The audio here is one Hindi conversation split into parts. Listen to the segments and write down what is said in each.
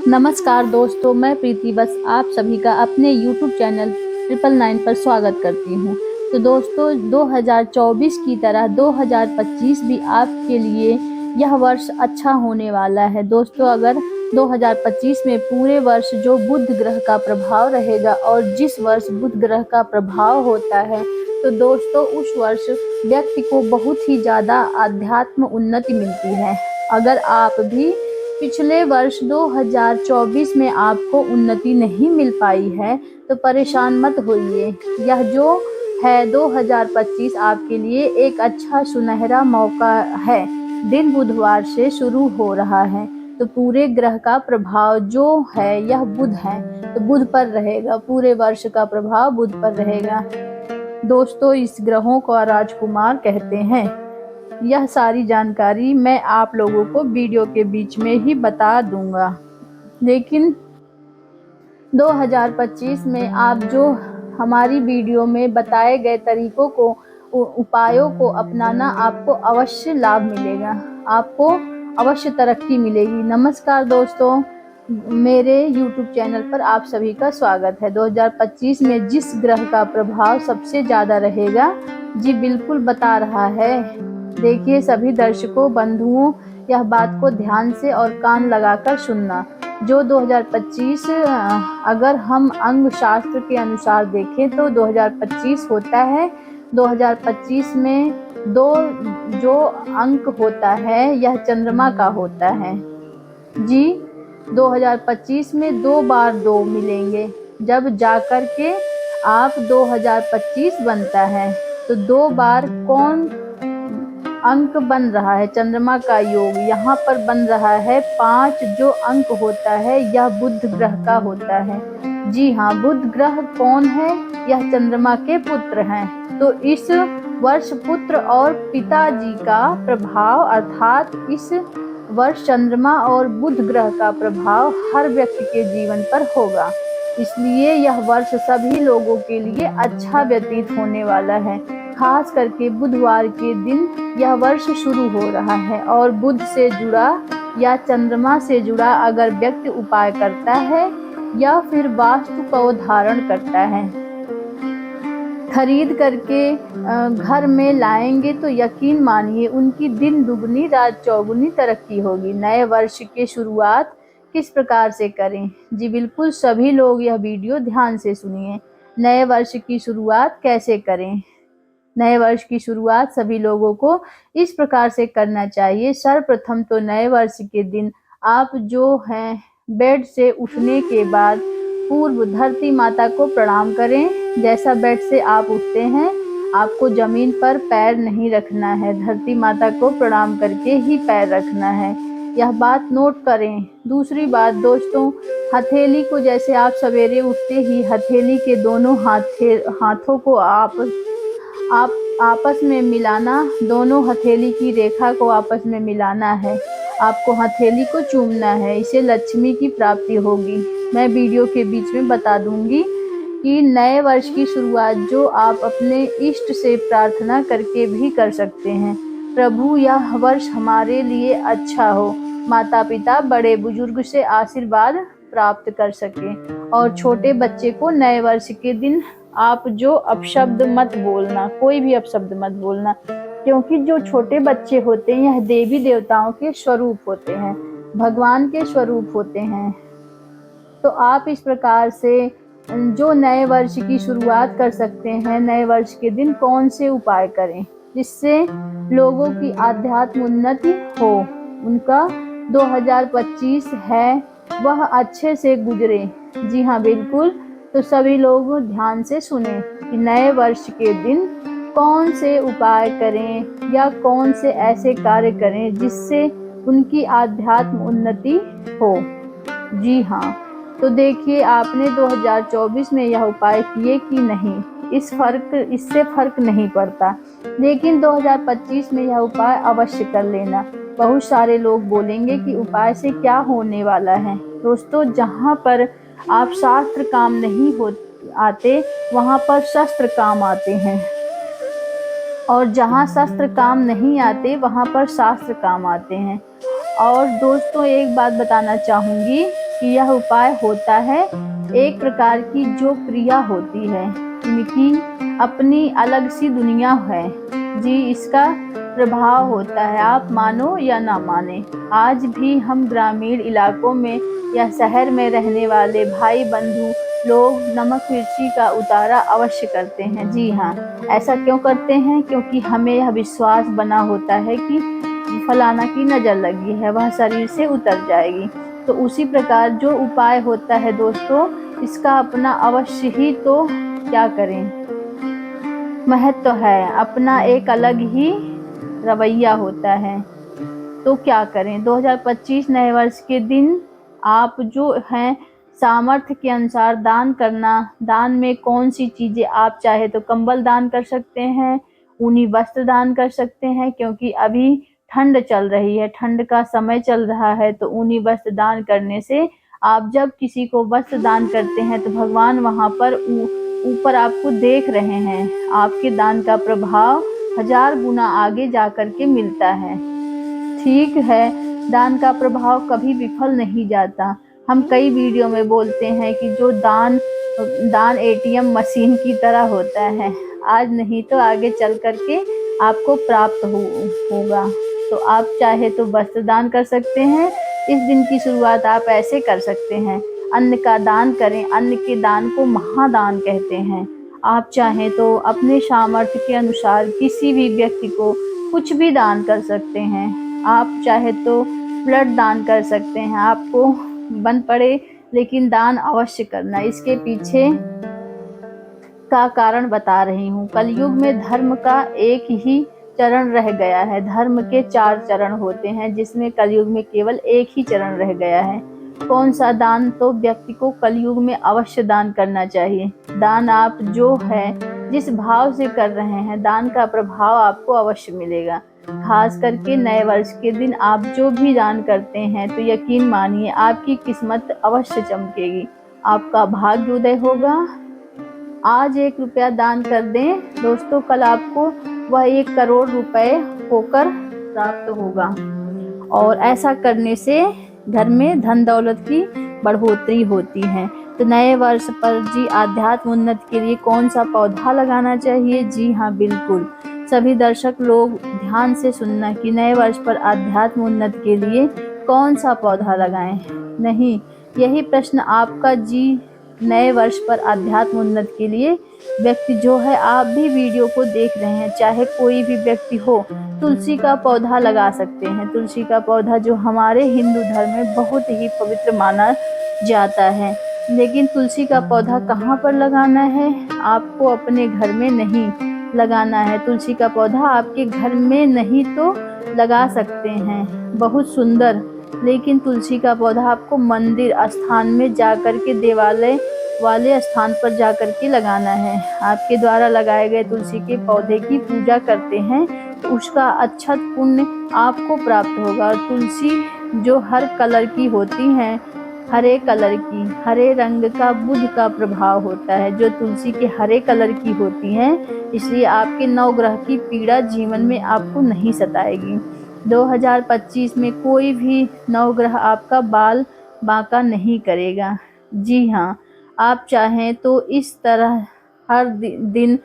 नमस्कार दोस्तों, मैं प्रीति बस आप सभी का अपने YouTube चैनल 999 पर स्वागत करती हूँ। तो दोस्तों 2024 की तरह 2025 भी आपके लिए यह वर्ष अच्छा होने वाला है। दोस्तों अगर 2025 में पूरे वर्ष जो बुध ग्रह का प्रभाव रहेगा और जिस वर्ष बुध ग्रह का प्रभाव होता है तो दोस्तों उस वर्ष व्यक्ति को बहुत ही ज़्यादा आध्यात्म उन्नति मिलती है। अगर आप भी पिछले वर्ष 2024 में आपको उन्नति नहीं मिल पाई है तो परेशान मत होइए। यह जो है 2025 आपके लिए एक अच्छा सुनहरा मौका है। दिन बुधवार से शुरू हो रहा है तो पूरे ग्रह का प्रभाव जो है यह बुध है तो बुध पर रहेगा। पूरे वर्ष का प्रभाव बुध पर रहेगा। दोस्तों इस ग्रहों को राजकुमार कहते हैं। यह सारी जानकारी मैं आप लोगों को वीडियो के बीच में ही बता दूंगा, लेकिन 2025 में आप जो हमारी वीडियो में बताए गए तरीकों को उपायों को अपनाना, आपको अवश्य लाभ मिलेगा, आपको अवश्य तरक्की मिलेगी। नमस्कार दोस्तों, मेरे YouTube चैनल पर आप सभी का स्वागत है। 2025 में जिस ग्रह का प्रभाव सबसे ज़्यादा रहेगा, जी बिल्कुल बता रहा है। देखिए सभी दर्शकों बंधुओं, यह बात को ध्यान से और कान लगाकर सुनना। जो 2025 अगर हम अंग शास्त्र के अनुसार देखें तो 2025 होता है। 2025 में दो जो अंक होता है यह चंद्रमा का होता है। जी 2025 में 2 बार 2 मिलेंगे, जब जाकर के आप 2025 बनता है तो 2 बार कौन अंक बन रहा है? चंद्रमा का योग यहाँ पर बन रहा है 5। जो अंक होता है यह बुध ग्रह का होता है। जी हाँ, बुध ग्रह कौन है? यह चंद्रमा के पुत्र हैं। तो इस वर्ष पुत्र और पिताजी का प्रभाव अर्थात इस वर्ष चंद्रमा और बुध ग्रह का प्रभाव हर व्यक्ति के जीवन पर होगा। इसलिए यह वर्ष सभी लोगों के लिए अच्छा व्यतीत होने वाला है। खास करके बुधवार के दिन यह वर्ष शुरू हो रहा है और बुध से जुड़ा या चंद्रमा से जुड़ा अगर व्यक्ति उपाय करता है या फिर वास्तु को धारण करता है, खरीद करके घर में लाएंगे तो यकीन मानिए उनकी दिन दुगनी रात चौगुनी तरक्की होगी। नए वर्ष की शुरुआत किस प्रकार से करें? जी बिल्कुल सभी लोग यह वीडियो ध्यान से सुनिए। नए वर्ष की शुरुआत कैसे करें? नए वर्ष की शुरुआत सभी लोगों को इस प्रकार से करना चाहिए। सर्वप्रथम तो नए वर्ष के दिन आप जो हैं बेड से उठने के बाद पूर्व धरती माता को प्रणाम करें। जैसा बेड से आप उठते हैं आपको जमीन पर पैर नहीं रखना है, धरती माता को प्रणाम करके ही पैर रखना है। यह बात नोट करें। दूसरी बात दोस्तों, हथेली को जैसे आप सवेरे उठते ही हथेली के दोनों हाथों को आप आपस में मिलाना, दोनों हथेली की रेखा को आपस में मिलाना है। आपको हथेली को चूमना है, इससे लक्ष्मी की प्राप्ति होगी। मैं वीडियो के बीच में बता दूंगी कि नए वर्ष की शुरुआत जो आप अपने इष्ट से प्रार्थना करके भी कर सकते हैं। प्रभु यह वर्ष हमारे लिए अच्छा हो, माता पिता बड़े बुजुर्ग से आशीर्वाद प्राप्त कर सके। और छोटे बच्चे को नए वर्ष के दिन आप जो अपशब्द मत बोलना, कोई भी अपशब्द मत बोलना, क्योंकि जो छोटे बच्चे होते हैं यह देवी देवताओं के स्वरूप होते हैं, भगवान के स्वरूप होते हैं। तो आप इस प्रकार से जो नए वर्ष की शुरुआत कर सकते हैं। नए वर्ष के दिन कौन से उपाय करें जिससे लोगों की आध्यात्म उन्नति हो, उनका 2025 है वह अच्छे से गुजरे। जी हाँ बिल्कुल, तो सभी लोग ध्यान से सुने कि नए वर्ष के दिन कौन से उपाय करें या कौन से ऐसे कार्य करें जिससे उनकी आध्यात्म उन्नति हो। जी हाँ, तो देखिए आपने 2024 में यह उपाय किए कि नहीं, इससे फर्क नहीं पड़ता, लेकिन 2025 में यह उपाय अवश्य कर लेना। बहुत सारे लोग बोलेंगे कि उपाय से क्या होने वाला है। दोस्तों जहाँ पर आप शास्त्र काम नहीं आते वहाँ पर शस्त्र काम आते हैं, और जहाँ शस्त्र काम नहीं आते वहाँ पर शास्त्र काम आते हैं। और दोस्तों एक बात बताना चाहूँगी कि यह उपाय होता है एक प्रकार की जो क्रिया होती है, इनकी अपनी अलग सी दुनिया है जी, इसका प्रभाव होता है, आप मानो या ना माने। आज भी हम ग्रामीण इलाकों में या शहर में रहने वाले भाई बंधु लोग नमक मिर्ची का उतारा अवश्य करते हैं। जी हाँ, ऐसा क्यों करते हैं? क्योंकि हमें यह विश्वास बना होता है कि फलाना की नज़र लगी है, वह शरीर से उतर जाएगी। तो उसी प्रकार जो उपाय होता है दोस्तों, इसका अपना अवश्य ही तो क्या करें, महत्व है, अपना एक अलग ही रवैया होता है। तो क्या करें? 2025 नए वर्ष के दिन आप जो हैं सामर्थ्य के अनुसार दान करना। दान में कौन सी चीज़ें, आप चाहे तो कंबल दान कर सकते हैं, ऊनी वस्त्र दान कर सकते हैं, क्योंकि अभी ठंड चल रही है, ठंड का समय चल रहा है, तो ऊनी वस्त्र दान करने से आप जब किसी को वस्त्र दान करते हैं तो भगवान वहाँ पर ऊपर आपको देख रहे हैं, आपके दान का प्रभाव 1000 गुना आगे जा कर के मिलता है। ठीक है, दान का प्रभाव कभी विफल नहीं जाता। हम कई वीडियो में बोलते हैं कि जो दान एटीएम मशीन की तरह होता है, आज नहीं तो आगे चल कर के आपको प्राप्त होगा। तो आप चाहे तो वस्त्र दान कर सकते हैं। इस दिन की शुरुआत आप ऐसे कर सकते हैं, अन्न का दान करें, अन्न के दान को महादान कहते हैं। आप चाहें तो अपने सामर्थ्य के अनुसार किसी भी व्यक्ति को कुछ भी दान कर सकते हैं। आप चाहे तो ब्लड दान कर सकते हैं, आपको बन पड़े, लेकिन दान अवश्य करना। इसके पीछे का कारण बता रही हूँ। कलयुग में धर्म का एक ही चरण रह गया है, धर्म के 4 चरण होते हैं, जिसमें कलयुग में केवल एक ही चरण रह गया है। कौन सा दान? तो व्यक्ति को कलयुग में अवश्य दान करना चाहिए। दान आप जो है जिस भाव से कर रहे हैं, दान का प्रभाव आपको अवश्य मिलेगा। खास करके नए वर्ष के दिन आप जो भी दान करते हैं तो यकीन मानिए आपकी किस्मत अवश्य चमकेगी, आपका भाग्योदय होगा। आज 1 रुपया दान कर दें दोस्तों, कल आपको वह 1 करोड़ रुपए होकर प्राप्त होगा। और ऐसा करने से घर में धन दौलत की बढ़ोतरी होती है। तो नए वर्ष पर जी आध्यात्म उन्नति के लिए कौन सा पौधा लगाना चाहिए? जी हाँ, बिल्कुल सभी दर्शक लोग ध्यान से सुनना कि नए वर्ष पर आध्यात्म उन्नति के लिए कौन सा पौधा लगाएं। नहीं, यही प्रश्न आपका जी नए वर्ष पर आध्यात्म उन्नति के लिए व्यक्ति जो है, आप भी वीडियो को देख रहे हैं, चाहे कोई भी व्यक्ति हो, तुलसी का पौधा लगा सकते हैं। तुलसी का पौधा जो हमारे हिंदू धर्म में बहुत ही पवित्र माना जाता है। लेकिन तुलसी का पौधा कहाँ पर लगाना है? आपको अपने घर में नहीं लगाना है। तुलसी का पौधा आपके घर में नहीं तो लगा सकते हैं, बहुत सुंदर, लेकिन तुलसी का पौधा आपको मंदिर स्थान में जाकर के, देवालय वाले स्थान पर जाकर के लगाना है। आपके द्वारा लगाए गए तुलसी के पौधे की पूजा करते हैं तो उसका अच्छा पुण्य आपको प्राप्त होगा। और तुलसी जो हर कलर की होती हैं, हरे कलर की, हरे रंग का बुध का प्रभाव होता है, जो तुलसी के हरे कलर की होती हैं, इसलिए आपके 9 ग्रह की पीड़ा जीवन में आपको नहीं सताएगी। 2025 में कोई भी 9 ग्रह आपका बाल बांका नहीं करेगा। जी हाँ, आप चाहें तो इस तरह हर दिन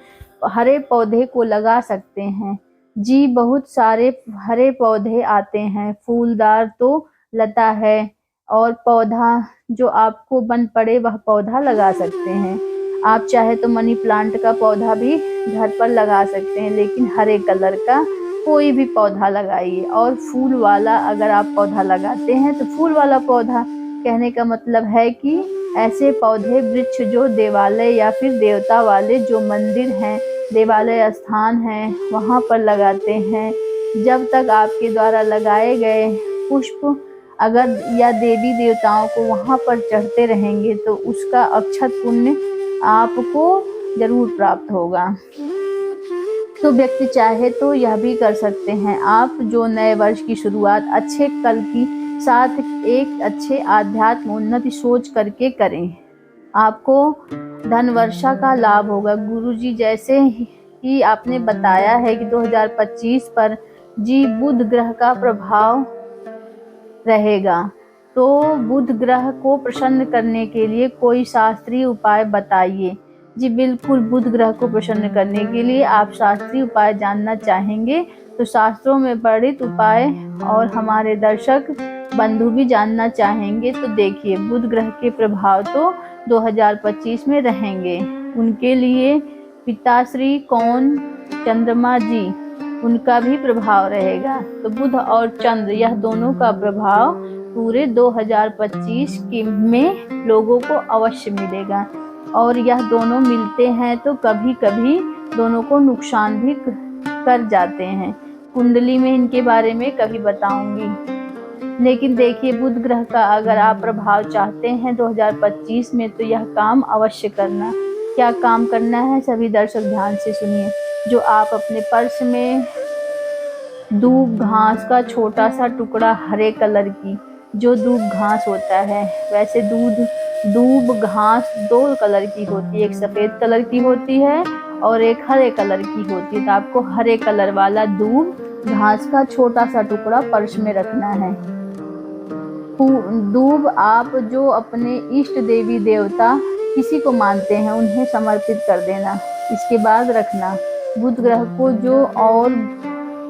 हरे पौधे को लगा सकते हैं। जी बहुत सारे हरे पौधे आते हैं, फूलदार तो लता है, और पौधा जो आपको बन पड़े वह पौधा लगा सकते हैं। आप चाहे तो मनी प्लांट का पौधा भी घर पर लगा सकते हैं, लेकिन हरे कलर का कोई भी पौधा लगाइए। और फूल वाला अगर आप पौधा लगाते हैं तो फूल वाला पौधा कहने का मतलब है कि ऐसे पौधे वृक्ष जो देवालय या फिर देवता वाले जो मंदिर हैं, देवालय स्थान हैं, वहाँ पर लगाते हैं। जब तक आपके द्वारा लगाए गए पुष्प अगर या देवी देवताओं को वहाँ पर चढ़ते रहेंगे तो उसका अक्षत पुण्य आपको जरूर प्राप्त होगा। तो व्यक्ति चाहे तो यह भी कर सकते हैं, आप जो नए वर्ष की शुरुआत अच्छे कल की साथ एक अच्छे आध्यात्म उन्नति सोच करके करें, आपको धन वर्षा का लाभ होगा। गुरुजी जैसे ही आपने बताया है कि 2025 पर जी बुध ग्रह का प्रभाव रहेगा, तो बुध ग्रह को प्रसन्न करने के लिए कोई शास्त्रीय उपाय बताइए। जी बिल्कुल, बुध ग्रह को प्रसन्न करने के लिए आप शास्त्रीय उपाय जानना चाहेंगे तो शास्त्रों में वर्णित उपाय और हमारे दर्शक बंधु भी जानना चाहेंगे तो देखिए, बुध ग्रह के प्रभाव तो 2025 में रहेंगे। उनके लिए पिताश्री कौन, चंद्रमा जी, उनका भी प्रभाव रहेगा। तो बुध और चंद्र यह दोनों का प्रभाव पूरे 2025 में लोगों को अवश्य मिलेगा। और यह दोनों मिलते हैं तो कभी कभी दोनों को नुकसान भी कर जाते हैं। कुंडली में इनके बारे में कभी बताऊंगी। लेकिन देखिए, बुध ग्रह का अगर आप प्रभाव चाहते हैं 2025 में तो यह काम अवश्य करना। क्या काम करना है, सभी दर्शक ध्यान से सुनिए। जो आप अपने पर्स में दूब घास का छोटा सा टुकड़ा हरे कलर की, जो दूब घास होता है, वैसे दूब घास 2 कलर की होती है, एक सफेद कलर की होती है और एक हरे कलर की होती है। तो आपको हरे कलर वाला दूब घास का छोटा सा टुकड़ा पर्स में रखना है। दूब आप जो अपने इष्ट देवी देवता किसी को मानते हैं उन्हें समर्पित कर देना। इसके बाद रखना बुध ग्रह को और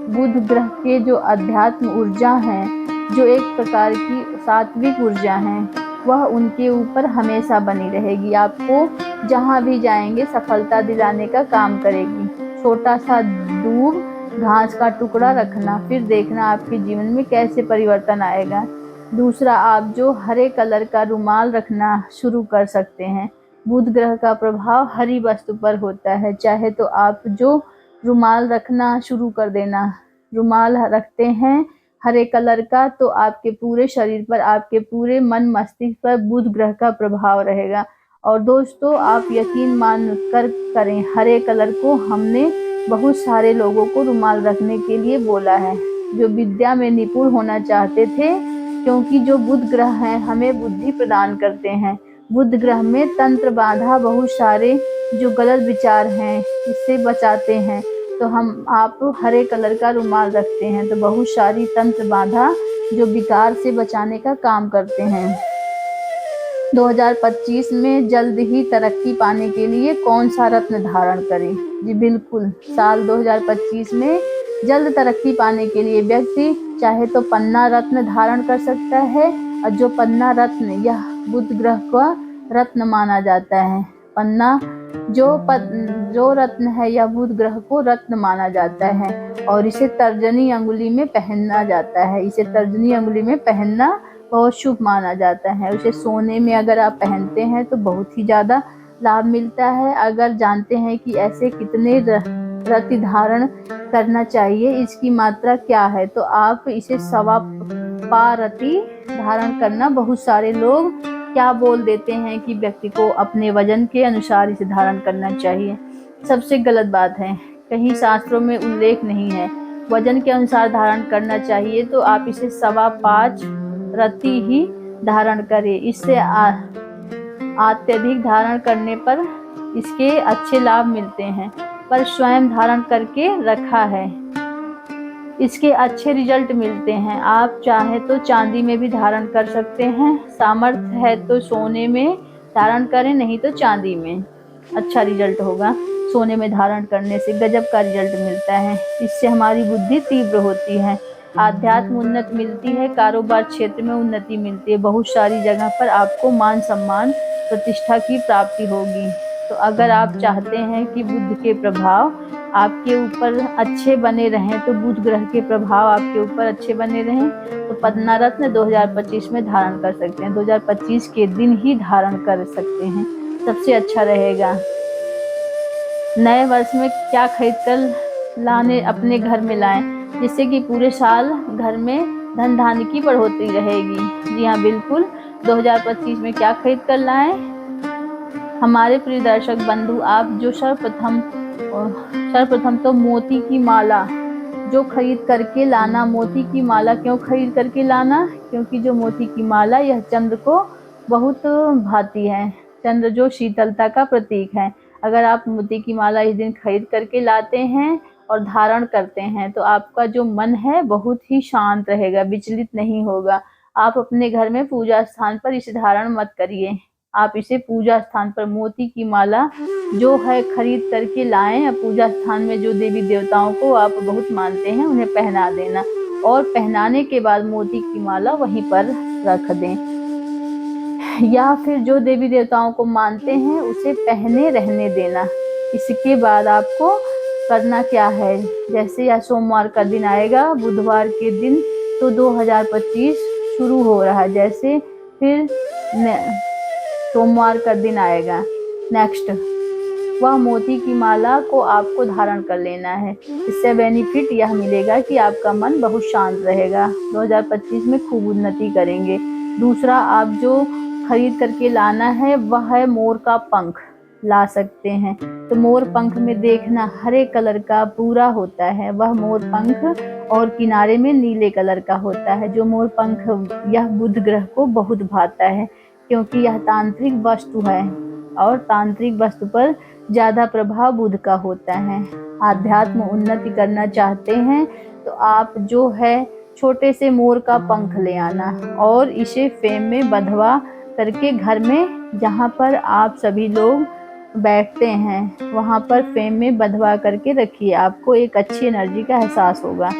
बुध ग्रह के जो अध्यात्म ऊर्जा है, जो एक प्रकार की सात्विक ऊर्जा है, वह उनके ऊपर हमेशा बनी रहेगी। आपको जहाँ भी जाएंगे सफलता दिलाने का काम करेगी। छोटा सा दूब घास का टुकड़ा रखना, फिर देखना आपके जीवन में कैसे परिवर्तन आएगा। दूसरा, आप जो हरे कलर का रुमाल रखना शुरू कर सकते हैं। बुध ग्रह का प्रभाव हरी वस्तु पर होता है, चाहे तो आप जो रुमाल रखना शुरू कर देना। रुमाल रखते हैं हरे कलर का तो आपके पूरे शरीर पर, आपके पूरे मन मस्तिष्क पर बुध ग्रह का प्रभाव रहेगा। और दोस्तों, आप यकीन मान कर करें, हरे कलर को हमने बहुत सारे लोगों को रुमाल रखने के लिए बोला है जो विद्या में निपुण होना चाहते थे, क्योंकि जो बुध ग्रह हैं हमें बुद्धि प्रदान करते हैं। बुध ग्रह में तंत्र बाधा, बहुत सारे जो गलत विचार हैं इससे बचाते हैं। तो आप हरे कलर का रुमाल रखते हैं तो बहुत सारी तंत्र बाधा जो विकार से बचाने का काम करते हैं। 2025 में जल्द ही तरक्की पाने के लिए कौन सा रत्न धारण करें? जी बिल्कुल, साल 2025 में जल्द तरक्की पाने के लिए व्यक्ति चाहे तो पन्ना रत्न धारण कर सकता है। और जो पन्ना रत्न यह बुध ग्रह का रत्न माना जाता है। पन्ना जो रत्न है यह बुध ग्रह को रत्न माना जाता है और इसे तर्जनी अंगुली में पहनना जाता है। इसे तर्जनी अंगुली में पहनना बहुत शुभ माना जाता है। उसे सोने में अगर आप पहनते हैं तो बहुत ही ज़्यादा लाभ मिलता है। अगर जानते हैं कि ऐसे कितने रति धारण करना चाहिए, इसकी मात्रा क्या है, तो आप इसे 1.25 पा रति धारण करना। बहुत सारे लोग क्या बोल देते हैं कि व्यक्ति को अपने वजन के अनुसार इसे धारण करना चाहिए। सबसे गलत बात है, कहीं शास्त्रों में उल्लेख नहीं है वजन के अनुसार धारण करना चाहिए। तो आप इसे 5.25 रति ही धारण करें। इससे अत्यधिक धारण करने पर इसके अच्छे लाभ मिलते हैं, पर स्वयं धारण करके रखा है इसके अच्छे रिजल्ट मिलते हैं। आप चाहे तो चांदी में भी धारण कर सकते हैं। सामर्थ्य है तो सोने में धारण करें, नहीं तो चांदी में अच्छा रिजल्ट होगा। सोने में धारण करने से गजब का रिजल्ट मिलता है। इससे हमारी बुद्धि तीव्र होती है, आध्यात्म उन्नति मिलती है, कारोबार क्षेत्र में उन्नति मिलती है। बहुत सारी जगह पर आपको मान सम्मान प्रतिष्ठा की प्राप्ति होगी। तो अगर आप चाहते हैं कि बुध के प्रभाव आपके ऊपर अच्छे बने रहें, तो बुध ग्रह के प्रभाव आपके ऊपर अच्छे बने रहें, तो पन्ना रत्न 2025 में धारण कर सकते हैं। 2025 के दिन ही धारण कर सकते हैं, सबसे अच्छा रहेगा। नए वर्ष में क्या खरीद कर लाने अपने घर में लाएं, जिससे कि पूरे साल घर में धन धान्य की बढ़ोतरी रहेगी। जी हाँ बिल्कुल, 2025 में क्या खरीद कर लाएं? हमारे प्रिय दर्शक बंधु, आप जो सर्वप्रथम तो मोती की माला जो खरीद करके लाना। मोती की माला क्यों खरीद करके लाना? क्योंकि जो मोती की माला यह चंद्र को बहुत भाती है। चंद्र जो शीतलता का प्रतीक है। अगर आप मोती की माला इस दिन खरीद करके लाते हैं और धारण करते हैं तो आपका जो मन है बहुत ही शांत रहेगा, विचलित नहीं होगा। आप अपने घर में पूजा स्थान पर इसे धारण मत करिए। आप इसे पूजा स्थान पर मोती की माला जो है खरीद करके लाएं या पूजा स्थान में जो देवी देवताओं को आप बहुत मानते हैं उन्हें पहना देना, और पहनाने के बाद मोती की माला वहीं पर रख दें। या फिर जो देवी देवताओं को मानते हैं उसे पहने रहने देना। इसके बाद आपको करना क्या है, जैसे या सोमवार का दिन आएगा, बुधवार के दिन तो 2025 शुरू हो रहा है, जैसे फिर सोमवार का दिन आएगा नेक्स्ट, वह मोती की माला को आपको धारण कर लेना है। इससे बेनिफिट यह मिलेगा कि आपका मन बहुत शांत रहेगा, 2025 में खूब उन्नति करेंगे। दूसरा, आप जो खरीद करके लाना है वह है मोर का पंख ला सकते हैं। तो मोर पंख में देखना हरे कलर का पूरा होता है, वह मोर पंख और किनारे में नीले कलर का होता है। जो मोर पंख यह बुध ग्रह को बहुत भाता है, क्योंकि यह तांत्रिक वस्तु है और तांत्रिक वस्तु पर ज्यादा प्रभाव बुध का होता है। आध्यात्म उन्नति करना चाहते हैं तो आप जो है छोटे से मोर का पंख ले आना और इसे फ्रेम में बंधवा करके घर में जहाँ पर आप सभी लोग बैठते हैं वहाँ पर फ्रेम में बंधवा करके रखिए। आपको एक अच्छी एनर्जी का एहसास होगा,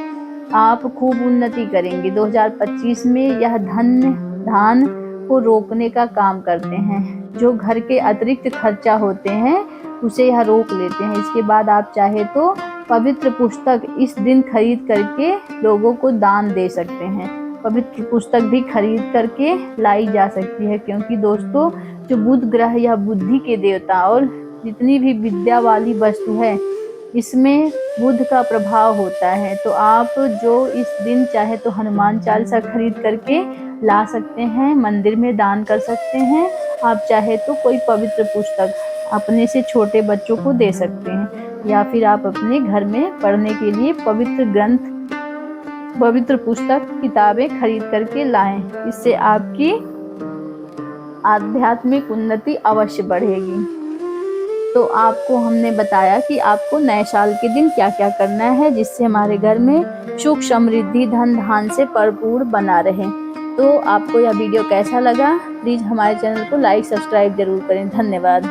आप खूब उन्नति करेंगे। 2025 में यह धान को रोकने का काम करते हैं। जो घर के अतिरिक्त खर्चा होते हैं उसे यह रोक लेते हैं। इसके बाद आप चाहे तो पवित्र पुस्तक इस दिन खरीद करके लोगों को दान दे सकते हैं। पवित्र पुस्तक भी खरीद करके लाई जा सकती है, क्योंकि दोस्तों जो बुध ग्रह या बुद्धि के देवता और जितनी भी विद्या वाली वस्तु है इसमें बुध का प्रभाव होता है। तो आप जो इस दिन चाहे तो हनुमान चालीसा खरीद करके ला सकते हैं, मंदिर में दान कर सकते हैं। आप चाहे तो कोई पवित्र पुस्तक अपने से छोटे बच्चों को दे सकते हैं, या फिर आप अपने घर में पढ़ने के लिए पवित्र ग्रंथ, पवित्र पुस्तक, किताबें खरीद करके लाएं। इससे आपकी आध्यात्मिक उन्नति अवश्य बढ़ेगी। तो आपको हमने बताया कि आपको नए साल के दिन क्या क्या करना है जिससे हमारे घर में सुख समृद्धि धन धान से भरपूर बना रहे। तो आपको यह वीडियो कैसा लगा, प्लीज़ हमारे चैनल को लाइक सब्सक्राइब जरूर करें। धन्यवाद।